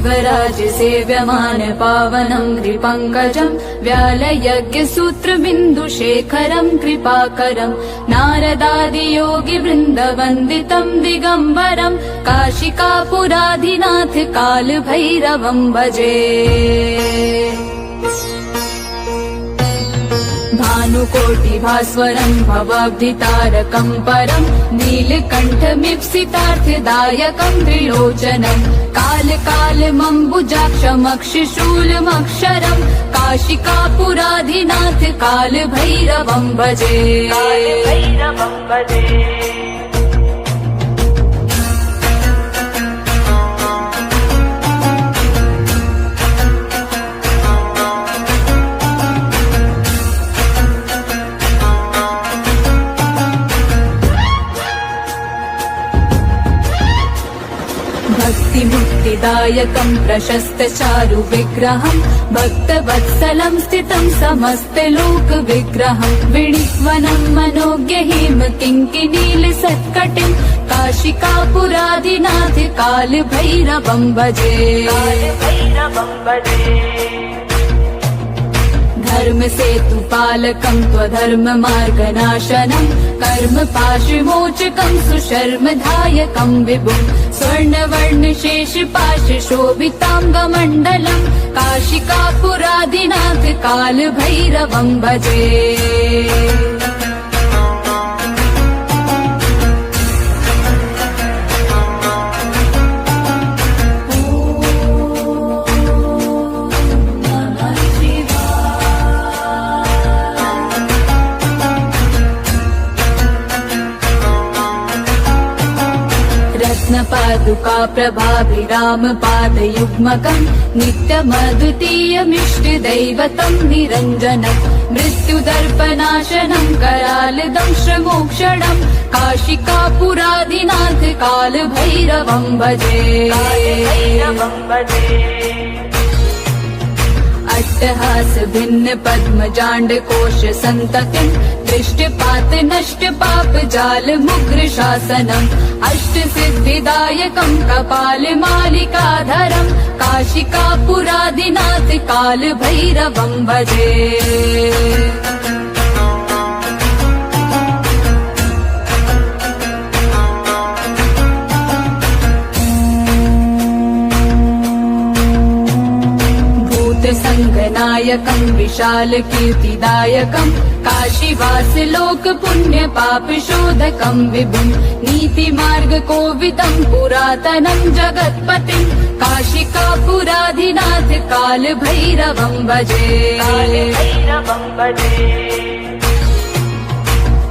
देवराज सेव्यमान पावनं त्रिपङ्कजं व्यालयज्ञसूत्रबिन्दुशेखरं कृपाकरं नारदादियोगिवृन्दवन्दितं दिगम्बरं काशिकापुराधिनाथ कालभैरवं भजे। भानुकोटिभास्वरं भवाब्धितारकं परं नीलकण्ठमीप्सितार्थदायकं त्रिलोचनं कालकालमम्बुजाक्षमक्षिशूलमक्षरं काशिकापुराधिनाथ कालभैरवं भजे। भक्तिमुक्तिदायकं प्रशस्त चारु विग्रहं भक्तवत्सलं स्थितं समस्तलोकविग्रहं विणिक्वनं मनोज्ञहिम किङ्किनील सत्कटिं काशिकापुराधिनाथ कालभैरवं भजे। धर्म सेतु पालकं त्वधर्म मार्गनाशनं कर्म पाशविमोचकं सुशर्मधायकं विभुं स्वर्णवर्ण शेष पाश शोभितांगमण्डलं काशिकापुराधिनाथ कालभैरवं भजे। रत्नपादुका प्रभाभिराम पादयुग्मकं नित्यमद्वितीयमिष्टदैवतं निरञ्जनं मृत्युदर्पनाशनं करालदंशमोक्षणं काशिकापुराधिनाथ कालभैरवं भजे। अट्टहास भिन्न पद्मजाण्ड कोश सन्ततिं दृष्टपात नष्ट पाप जाल मुग्र शासनम् अष्ट सिद्धिदायकं कपाल मालिकाधरं काशिकापुराधिनाथ कालभैरवं भजे। संगनायकं विशाल कीर्तिदायकं काशीवास लोक पुण्य पाप शोधकं विभुं नीति मार्ग कोविदं पुरातनं जगत्पतिं काशिकापुराधिनाथ कालभैरवं भजे।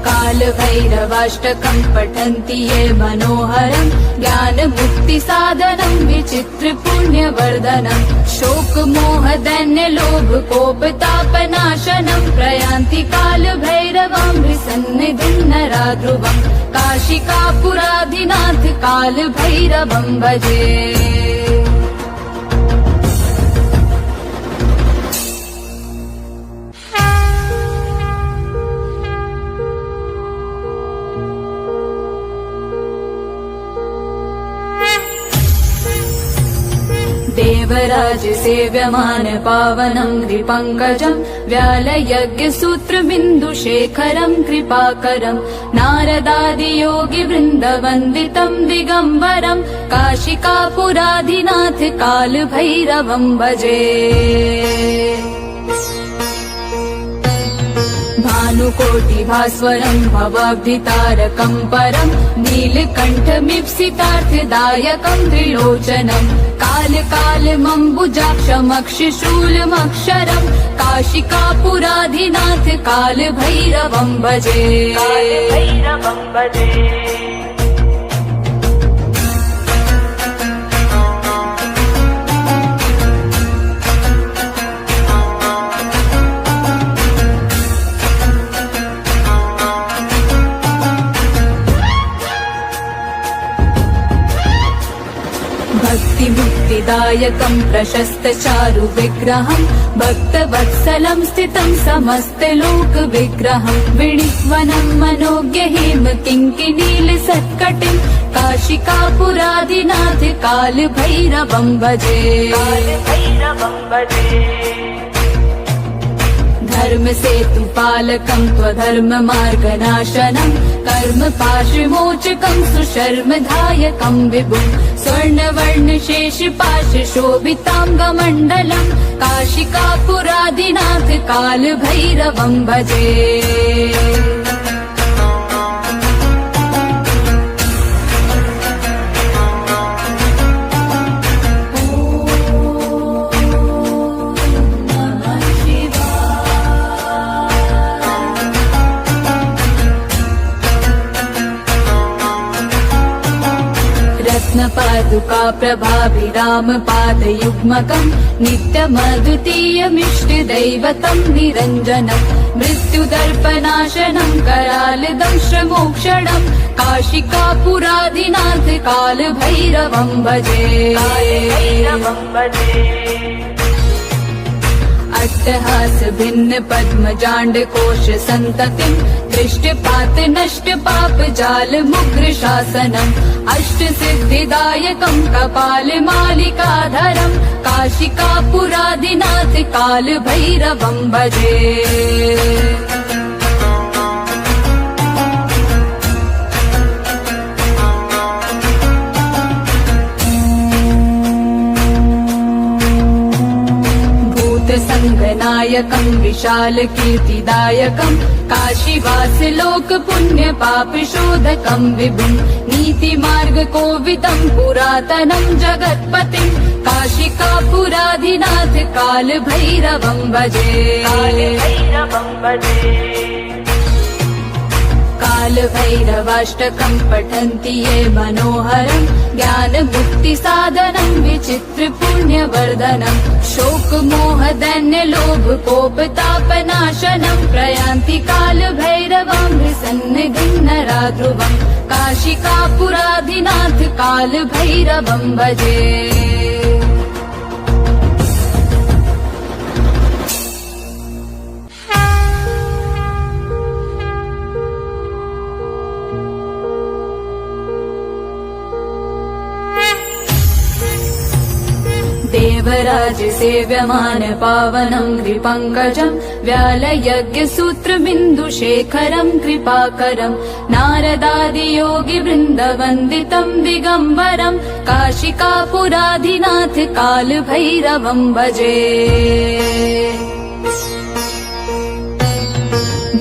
कालभैरवाष्टकं पठन्ति ये मनोहरं ज्ञान मुक्ति साधनं विचित्र पुण्यवर्धनं शोक मोह दैन्य लोभ कोपतापनाशनं प्रयान्ति कालभैरवं सन्निधिं नराध्रुवं काशिकापुराधिनाथ कालभैरवं भजे। देवराज सेव्यमान पावनं त्रिपङ्कजं व्यालयज्ञसूत्रबिन्दुशेखरं कृपाकरं नारदादियोगिवृन्दवन्दितं दिगम्बरं काशिकापुराधिनाथ कालभैरवं भजे। भानुकोटिभास्वरं भवाब्धितारकं परं नीलकण्ठमीप्सितार्थदायकं त्रिलोचनं कालकालमम्बुजाक्षमक्षिशूलमक्षरं काशिकापुराधिनाथ कालभैरवं भजे। सिद्धिदायकं प्रशस्तचारु विग्रहं भक्तवत्सलं स्थितं समस्तलोकविग्रहं विणिक्वनं मनोज्ञ हेम किङ्किणीलसत्कटिं काशिकापुरादिनाथ कालभैरवं भजे। धर्म सेतु पालकं त्वधर्म मार्गनाशनं कर्म पाशमोचकं सुशर्मधायकं विभुं स्वर्णवर्ण शेष पाश शोभितांगमण्डलं काशिकापुरादिनाथ कालभैरवं भजे। रत्नपादुका प्रभाभिराम पादयुग्मकं नित्यमद्वितीयमिष्टदैवतं निरञ्जनं मृत्युदर्पनाशनं करालदंशमोक्षणं काशिकापुरादिनाथ कालभैरवं भजे। अट्टहास भिन्न पद्मजाण्ड कोश सन्ततिं दृष्टपात नष्ट पाप जाल मुग्र शासनम् अष्ट सिद्धिदायकं कपाल मालिकाधरं काशिकापुरादिनाथ कालभैरवं भजे। संगनायकं विशाल कीर्तिदायकं काशीवास लोक पुण्य पाप शोधकं विभुं नीति मार्ग कोविदं पुरातनं जगत्पतिं काशिकापुरादिनाथ कालभैरवं भजे। कालभैरवाष्टकं पठन्ति ये मनोहरं ज्ञान मुक्ति साधनं विचित्र पुण्यवर्धनं शोक मोह दैन्य लोभ कोप तापनाशनं प्रयान्ति कालभैरवं विसन्निधिं नराध्रुवं काशिकापुरादिनाथ कालभैरवं भजे। देवराज सेव्यमान पावनं कृपङ्कजं व्यालयज्ञसूत्रबिन्दुशेखरं कृपाकरं नारदादियोगि वृन्दवन्दितं दिगम्बरं काशिकापुरादिनाथ कालभैरवं भजे।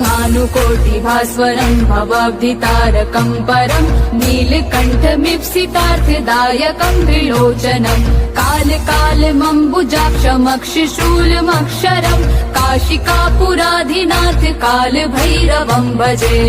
भानुकोटिभास्वरं भवाब्धितारकं परं नीलकण्ठमीप्सितार्थदायकं त्रिलोचनं कालकालमम्बुजाक्षमक्षशूलमक्षरं काशिकापुरादिनाथ कालभैरवं भजे।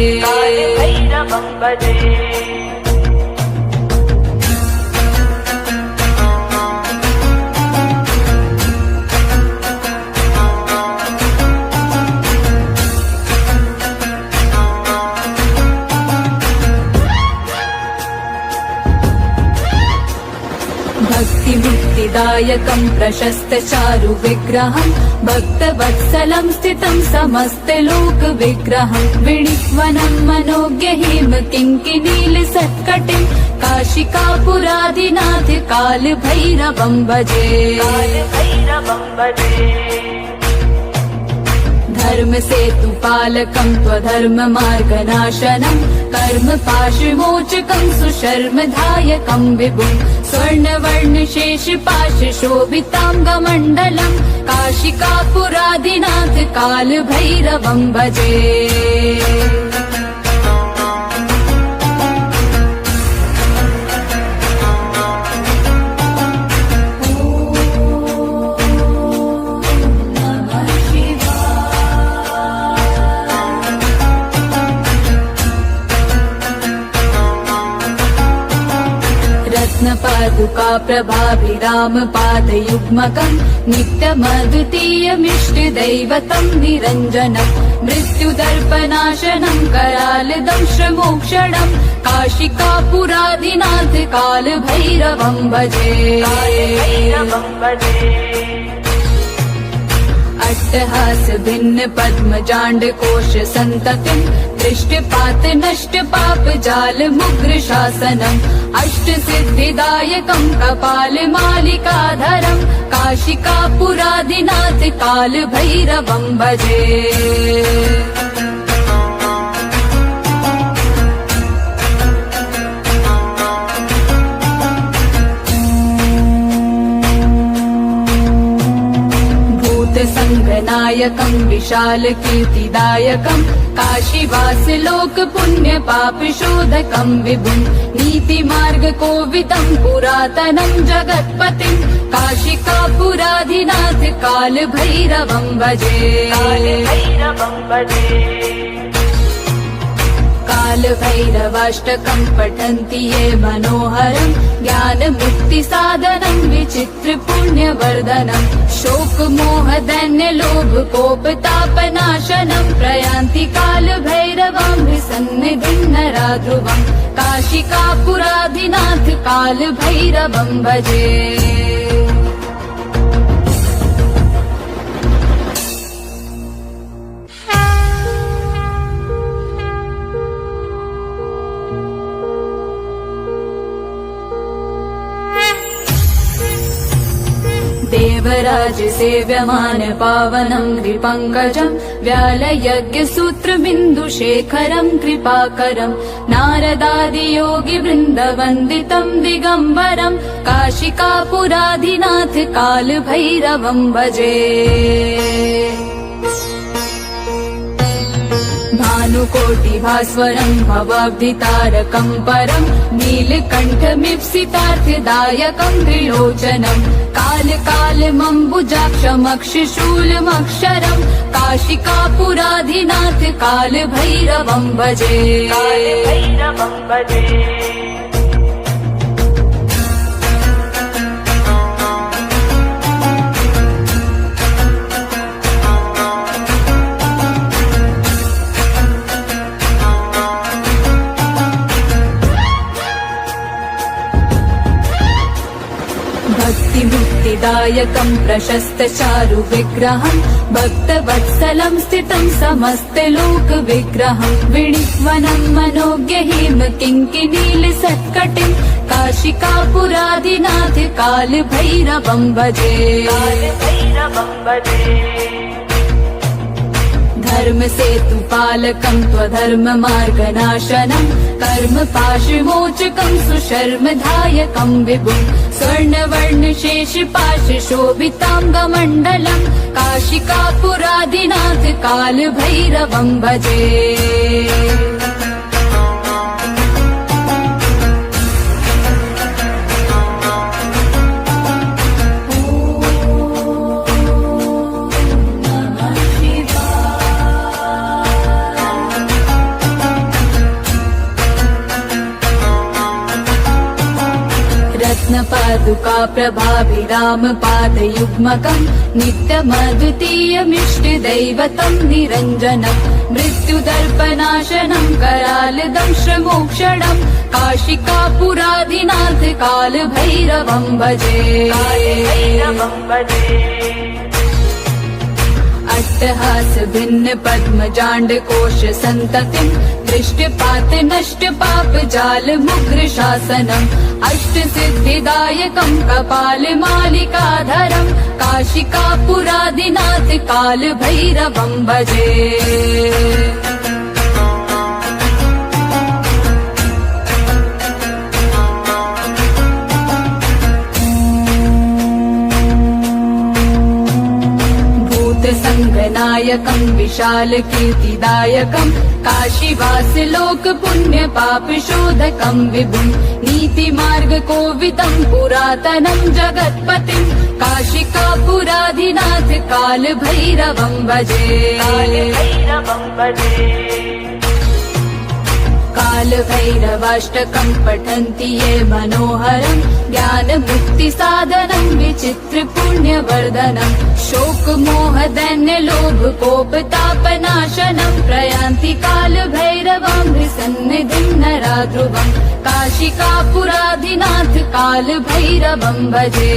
भक्तिमुक्तिदायकं प्रशस्तचारु विग्रहं भक्तवत्सलं स्थितं समस्तलोकविग्रहं विणिक्वनं मनोज्ञ हेम किङ्किणीलसत्कटिं काशिकापुरादिनाथ कालभैरवं भजे। धर्म सेतु पालकं त्वधर्म मार्गनाशनं कर्म पाशमोचकं सुशर्मधायकं विभुं स्वर्णवर्ण शेष पाश शोभितांगमण्डलं काशिकापुरादिनाथ कालभैरवं भजे। पादुका प्रभाभिराम पादयुग्मकम् नित्यमद्वितीयमिष्टदैवतं निरञ्जनम् मृत्युदर्पनाशनं करालदंशमोक्षणं काशिकापुराधिनाथ कालभैरवं भजे। अट्टहास भिन्न पद्मजाण्ड कोश सन्ततिं दृष्टिपात नष्ट पाप जाल मुग्र शासनम् अष्ट सिद्धिदायकं कपाल मालिकाधरं काशिकापुराधिनाथ काल भैरवं भजे। संगनायकं विशाल कीर्तिदायकं काशीवास लोक पुण्य पाप शोधकं विभुं नीति मार्ग कोविदं पुरातनं जगत्पतिं काशिकापुराधिनाथ काल भैरवं भजे। काल भैरवाष्टकं पठन्ति ये मनोहरं ज्ञान मुक्ति साधनं विचित्र पुण्य वर्धनं शोक मोह दैन्य लोभ कोप तापनाशनं प्रयान्ति काल भैरवं विसन्निधिं नरा ध्रुवं काशिकापुराधिनाथ काल भैरवं भजे। देवराज सेव्यमान पावनं कृपङ्कजं व्यालयज्ञसूत्रबिन्दुशेखरं कृपाकरं नारदादियोगि वृन्दवन्दितं दिगम्बरं काशिकापुराधिनाथ काल भैरवं भजे। भानुकोटिभास्वरं भवाब्धितारकं परं नीलकण्ठमीप्सितार्थदायकं त्रिलोचनं कालकालमम्बुजाक्षमक्षशूलमक्षरं काशिकापुराधिनाथ काल भैरवं भजे। भक्तिमुक्तिदायकं प्रशस्त चारु विग्रहं भक्तवत्सलं स्थितं समस्तलोक विग्रहं विणिक्वनं मनोज्ञ हेम किङ्किनील सत्कटिं काशिकापुराधिनाथ काल भैरवं भजे। धर्म सेतु पालकं त्वधर्म मार्गनाशनं कर्म पाशमोचकं सुशर्मधायकं विभुं स्वर्णवर्ण शेष पाश शोभितांगमण्डलं काशिकापुराधिनाथ काल भैरवं भजे। पादुका प्रभाभिराम पादयुग्मकं नित्यमद्वितीयमिष्टदैवतं निरञ्जनं मृत्युदर्पनाशनं करालदंशमोक्षणं काशिकापुराधिनाथ काल भैरवं भजे। अट्टहास भिन्न पद्मजाण्ड कोश सन्ततिं दृष्टिपात नष्ट पाप जाल मुग्र शासनम् अष्ट सिद्धिदायकं कपाल मालिकाधरं काशिकापुराधिनाथ काल भैरवं भजे। संगनायकं विशाल कीर्तिदायकं काशीवास लोक पुण्य पाप शोधकं विभुं नीति मार्ग कोविदं पुरातनं जगत्पतिं काशिकापुराधिनाथ काल भैरवं भजे। कालभैरवाष्टकं पठन्ति ये मनोहरं ज्ञानमुक्तिसाधनं विचित्रपुण्यवर्धनं शोकमोहदैन्यलोभकोपतापनाशनं प्रयान्ति कालभैरवामृसन्निधिं नरा ध्रुवं काशिकापुराधिनाथ कालभैरवं भजे।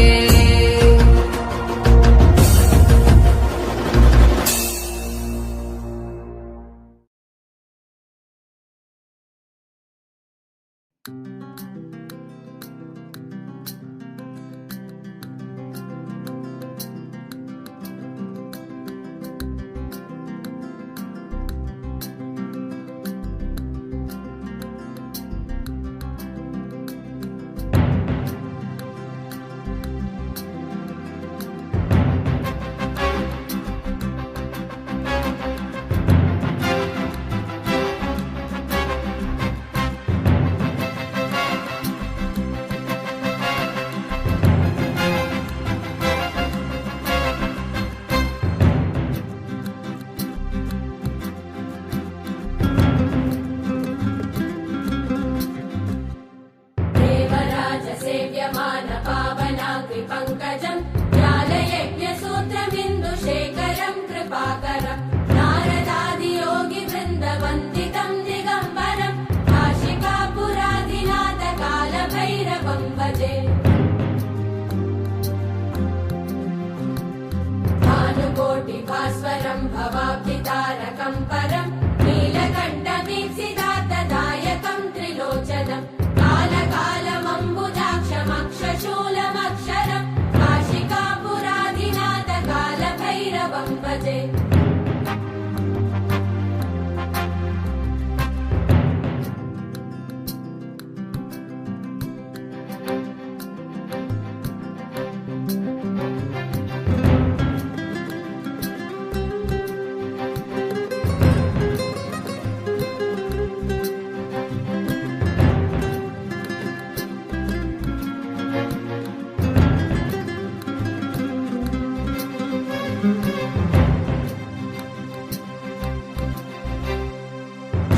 पङ्कजम् ज्ञानयज्ञसूत्रमिन्दुशेखरम् कृपाकरम् नारदादियोगिवृन्दवन्दितम् दिगम्बरम् काशिकापुराधिनाथ कालभैरवं भजे। भानुकोटिभास्वरम् भवाब्धितारकम् परम् नीलकण्ठमीप्सितार्थदायकम् त्रिलोचनम् कालकालमम्बुजाक्षमक्षशूलमक्षरम् काशिकापुराधिनाथ कालभैरवं भजे।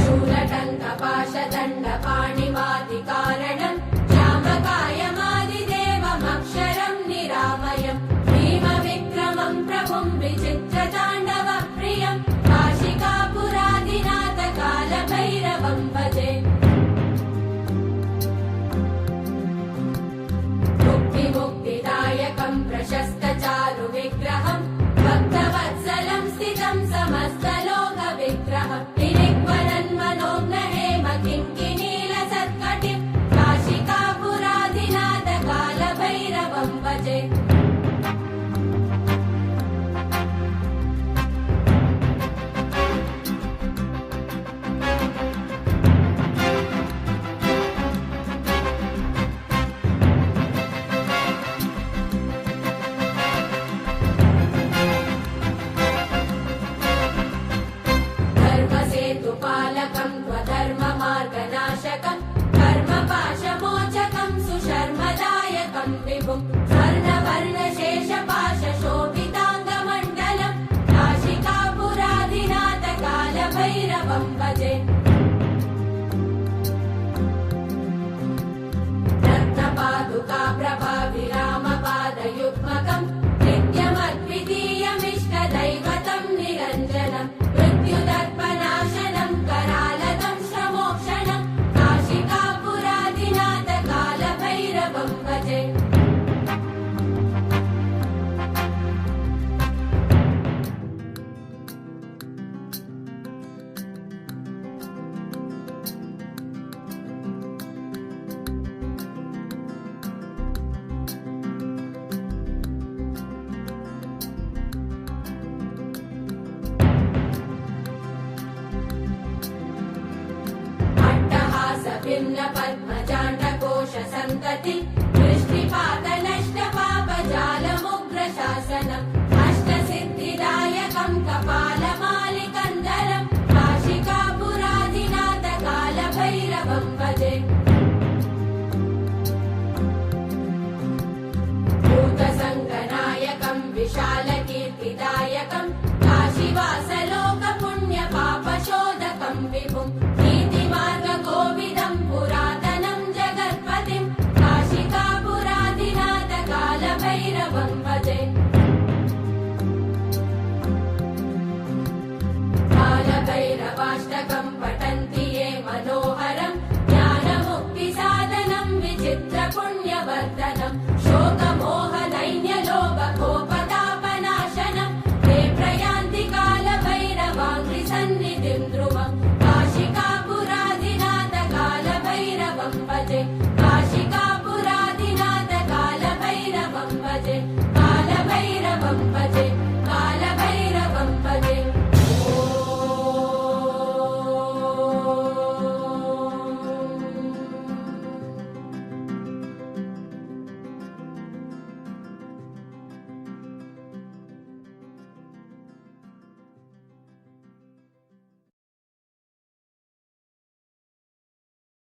शूलटङ्कपाशदण्डपाणिवादिकारणम् श्यामकायमादिदेवमक्षरम् निरामयम् भीमविक्रमम् प्रभुम् विचित्रताण्डवप्रियम् काशिकापुराधिनाथ कालभैरवं भजे। मुक्तिमुक्तिदायकम् प्रशस्तचारुविग्रहम् भक्तवत्सलं स्थितं समस्तलोकविग्रहम् किङ्किनीलसत्कटिम् काशिकापुराधिनाथ कालभैरवं भजे। धर्मसेतुपालकम् त्वधर्ममार्गनाशकम् कर्मपाशमोचकम् सुशर्मदायकम् विभुम् स्वर्णवर्णशेषपाशशोभिताङ्गमण्डलम् काशिकापुराधिनाथ कालभैरवं भजे। रत्नपादुका प्रभाविरामपादयुग्मकम् नित्यमद्वितीयमिष्टदैवतं निरञ्जनम् मृत्युदर्पनाशनम् करालदं श्रमोक्षणम् काशिकापुराधिनाथ कालभैरवं भजे। भिन्न पद्मजाण्डकोश सन्तति